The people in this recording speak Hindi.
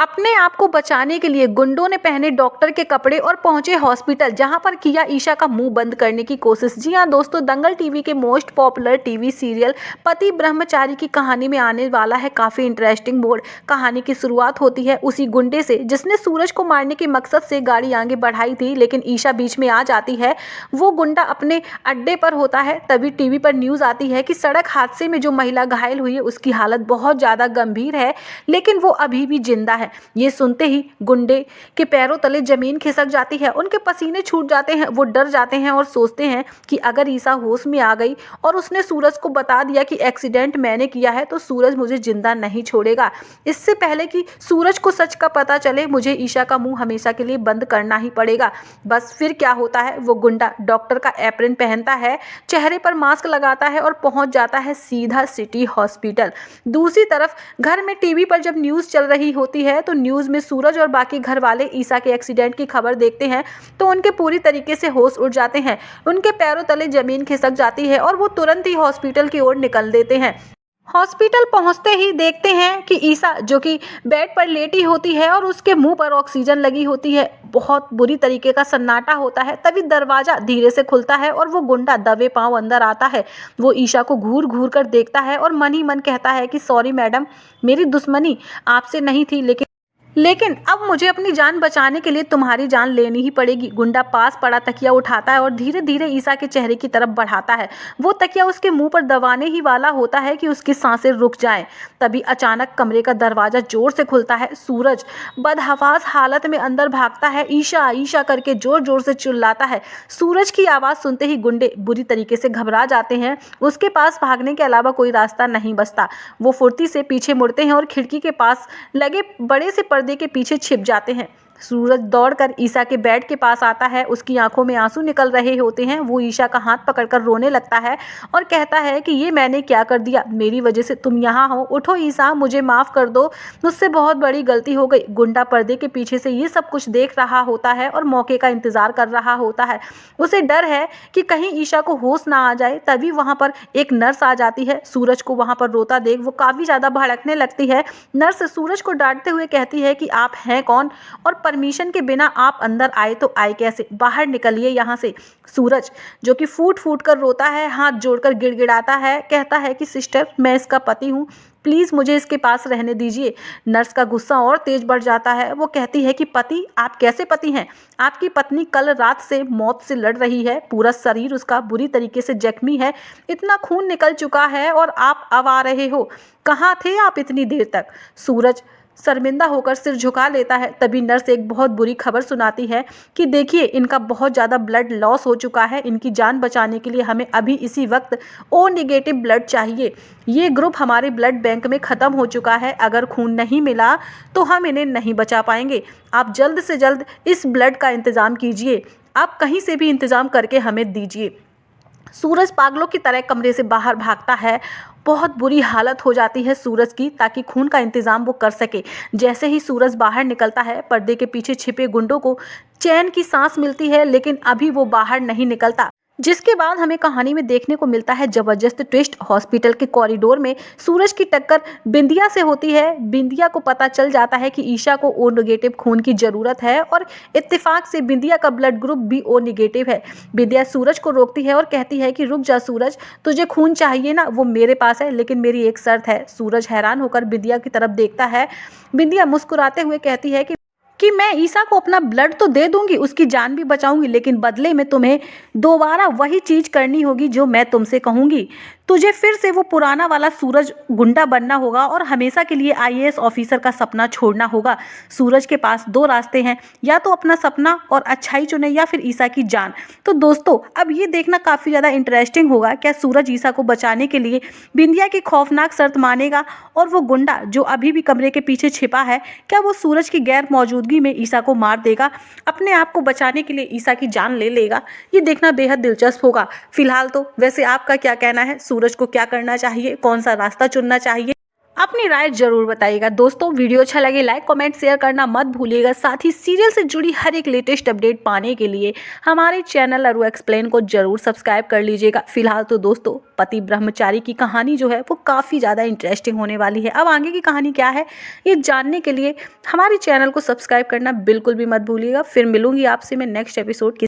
अपने आप को बचाने के लिए गुंडों ने पहने डॉक्टर के कपड़े और पहुंचे हॉस्पिटल, जहां पर किया ईशा का मुंह बंद करने की कोशिश। जी हां दोस्तों, दंगल टीवी के मोस्ट पॉपुलर टीवी सीरियल पति ब्रह्मचारी की कहानी में आने वाला है काफी इंटरेस्टिंग मोड़। कहानी की शुरुआत होती है उसी गुंडे से जिसने सूरज को मारने के मकसद से गाड़ी आगे बढ़ाई थी, लेकिन ईशा बीच में आ जाती है। वो गुंडा अपने अड्डे पर होता है, तभी टीवी पर न्यूज आती है कि सड़क हादसे में जो महिला घायल हुई है उसकी हालत बहुत ज्यादा गंभीर है, लेकिन वो अभी भी जिंदा है। ये सुनते ही गुंडे के पैरों तले जमीन खिसक जाती है, उनके पसीने छूट जाते हैं। वो डर जाते हैं और सोचते हैं कि अगर ईशा होश में आ गई और उसने सूरज को बता दिया कि एक्सीडेंट मैंने किया है, तो सूरज मुझे जिंदा नहीं छोड़ेगा। इससे पहले कि सूरज को सच का पता चले, मुझे ईशा का मुंह हमेशा के लिए बंद करना ही पड़ेगा। बस फिर क्या होता है, वो गुंडा डॉक्टर का एप्रन पहनता है, चेहरे पर मास्क लगाता है और पहुंच जाता है सीधा सिटी हॉस्पिटल। दूसरी तरफ घर में टीवी पर जब न्यूज चल रही होती है, तो न्यूज में सूरज और बाकी घर वाले ईशा के एक्सीडेंट की खबर देखते हैं तो उनके पूरी तरीके से होश उड़ जाते हैं। उनके पैरों तले जमीन खिसक जाती है और वो तुरंत ही हॉस्पिटल की ओर निकल देते हैं। हॉस्पिटल पहुंचते ही देखते हैं कि ईशा जो कि बेड पर लेटी होती है और उसके मुंह पर ऑक्सीजन लगी होती है। बहुत बुरी तरीके का सन्नाटा होता है। तभी दरवाजा धीरे से खुलता है और वो गुंडा दबे पांव अंदर आता है। वो ईशा को घूर घूर कर देखता है और मन ही मन कहता है कि सॉरी मैडम, मेरी दुश्मनी आपसे नहीं थी, लेकिन अब मुझे अपनी जान बचाने के लिए तुम्हारी जान लेनी ही पड़ेगी। गुंडा पास पड़ा तकिया उठाता है और धीरे धीरे ईशा के चेहरे की तरफ बढ़ाता है। वो तकिया उसके मुंह पर दबाने ही वाला होता है कि उसकी सांसें रुक जाएं। तभी अचानक कमरे का दरवाजा जोर से खुलता है। सूरज बदहवास हालत में अंदर भागता है, ईशा ईशा करके जोर जोर से चिल्लाता है। सूरज की आवाज़ सुनते ही गुंडे बुरी तरीके से घबरा जाते हैं। उसके पास भागने के अलावा कोई रास्ता नहीं बचता। वो फुर्ती से पीछे मुड़ते हैं और खिड़की के पास लगे बड़े से पर्दे के पीछे छिप जाते हैं। सूरज दौड़कर ईशा के बेड के पास आता है। उसकी आंखों में आंसू निकल रहे होते हैं। वो ईशा का हाथ पकड़कर रोने लगता है और कहता है कि ये मैंने क्या कर दिया, मेरी वजह से तुम यहाँ हो। उठो ईशा, मुझे माफ कर दो, मुझसे बहुत बड़ी गलती हो गई। गुंडा पर्दे के पीछे से ये सब कुछ देख रहा होता है और मौके का इंतजार कर रहा होता है। उसे डर है कि कहीं ईशा को होश ना आ जाए। तभी वहां पर एक नर्स आ जाती है। सूरज को वहां पर रोता देख वो काफी ज्यादा भड़कने लगती है। नर्स सूरज को डांटते हुए कहती है कि आप हैं कौन और परमिशन के बिना आप अंदर आए तो आए कैसे, बाहर निकलिए यहाँ से। सूरज जो कि फूट फूट कर रोता है, हाथ जोड़कर गिड़गिड़ाता है, कहता है कि सिस्टर, मैं इसका पति हूँ, प्लीज़ मुझे इसके पास रहने दीजिए। नर्स का गुस्सा और तेज बढ़ जाता है। वो कहती है कि पति, आप कैसे पति हैं? आपकी पत्नी कल रात से मौत से लड़ रही है, पूरा शरीर उसका बुरी तरीके से जख्मी है, इतना खून निकल चुका है और आप अब आ रहे हो। कहाँ थे आप इतनी देर तक? सूरज शर्मिंदा होकर सिर झुका लेता है। तभी नर्स एक बहुत बुरी खबर सुनाती है कि देखिए, इनका बहुत ज़्यादा ब्लड लॉस हो चुका है। इनकी जान बचाने के लिए हमें अभी इसी वक्त ओ नेगेटिव ब्लड चाहिए। ये ग्रुप हमारे ब्लड बैंक में ख़त्म हो चुका है। अगर खून नहीं मिला तो हम इन्हें नहीं बचा पाएंगे। आप जल्द से जल्द इस ब्लड का इंतज़ाम कीजिए। आप कहीं से भी इंतज़ाम करके हमें दीजिए। सूरज पागलों की तरह कमरे से बाहर भागता है। बहुत बुरी हालत हो जाती है सूरज की, ताकि खून का इंतजाम वो कर सके। जैसे ही सूरज बाहर निकलता है, पर्दे के पीछे छिपे गुंडों को चैन की सांस मिलती है, लेकिन अभी वो बाहर नहीं निकलता। जिसके बाद हमें कहानी में देखने को मिलता है जबरदस्त ट्विस्ट। हॉस्पिटल के कॉरिडोर में सूरज की टक्कर बिंदिया से होती है। बिंदिया को पता चल जाता है कि ईशा को ओ नेगेटिव खून की जरूरत है और इत्तेफाक से बिंदिया का ब्लड ग्रुप भी ओ नेगेटिव है। बिंदिया सूरज को रोकती है और कहती है कि रुक जा सूरज, तुझे खून चाहिए ना, वो मेरे पास है, लेकिन मेरी एक शर्त है। सूरज हैरान होकर बिंदिया की तरफ देखता है। बिंदिया मुस्कुराते हुए कहती है कि मैं ईशा को अपना ब्लड तो दे दूंगी, उसकी जान भी बचाऊंगी, लेकिन बदले में तुम्हें दोबारा वही चीज करनी होगी जो मैं तुमसे कहूंगी। तुझे फिर से वो पुराना वाला सूरज गुंडा बनना होगा और हमेशा के लिए आईएएस ऑफिसर का सपना छोड़ना होगा। सूरज के पास दो रास्ते हैं, या तो अपना सपना और अच्छाई चुने या फिर ईशा की जान। तो दोस्तों, अब ये देखना काफ़ी ज़्यादा इंटरेस्टिंग होगा, क्या सूरज ईशा को बचाने के लिए बिंदिया की खौफनाक शर्त मानेगा और वो गुंडा जो अभी भी कमरे के पीछे छिपा है, क्या वो सूरज की गैर मौजूदगी में ईशा को मार देगा, अपने आप को बचाने के लिए ईशा की जान ले लेगा? ये देखना बेहद दिलचस्प होगा। फिलहाल तो वैसे आपका क्या कहना है, सूरज को क्या करना चाहिए, कौन सा रास्ता चुनना चाहिए? अपनी राय जरूर बताइएगा। दोस्तों वीडियो अच्छा लगे लाइक कमेंट शेयर करना मत भूलिएगा। साथ ही सीरियल से जुड़ी हर एक लेटेस्ट अपडेट पाने के लिए हमारे चैनल अरु एक्सप्लेन को जरूर सब्सक्राइब कर लीजिएगा। फिलहाल तो दोस्तों पति ब्रह्मचारी की कहानी जो है वो काफ़ी ज़्यादा इंटरेस्टिंग होने वाली है। अब आगे की कहानी क्या है ये जानने के लिए हमारे चैनल को सब्सक्राइब करना बिल्कुल भी मत भूलिएगा। फिर मिलूंगी आपसे मैं नेक्स्ट एपिसोड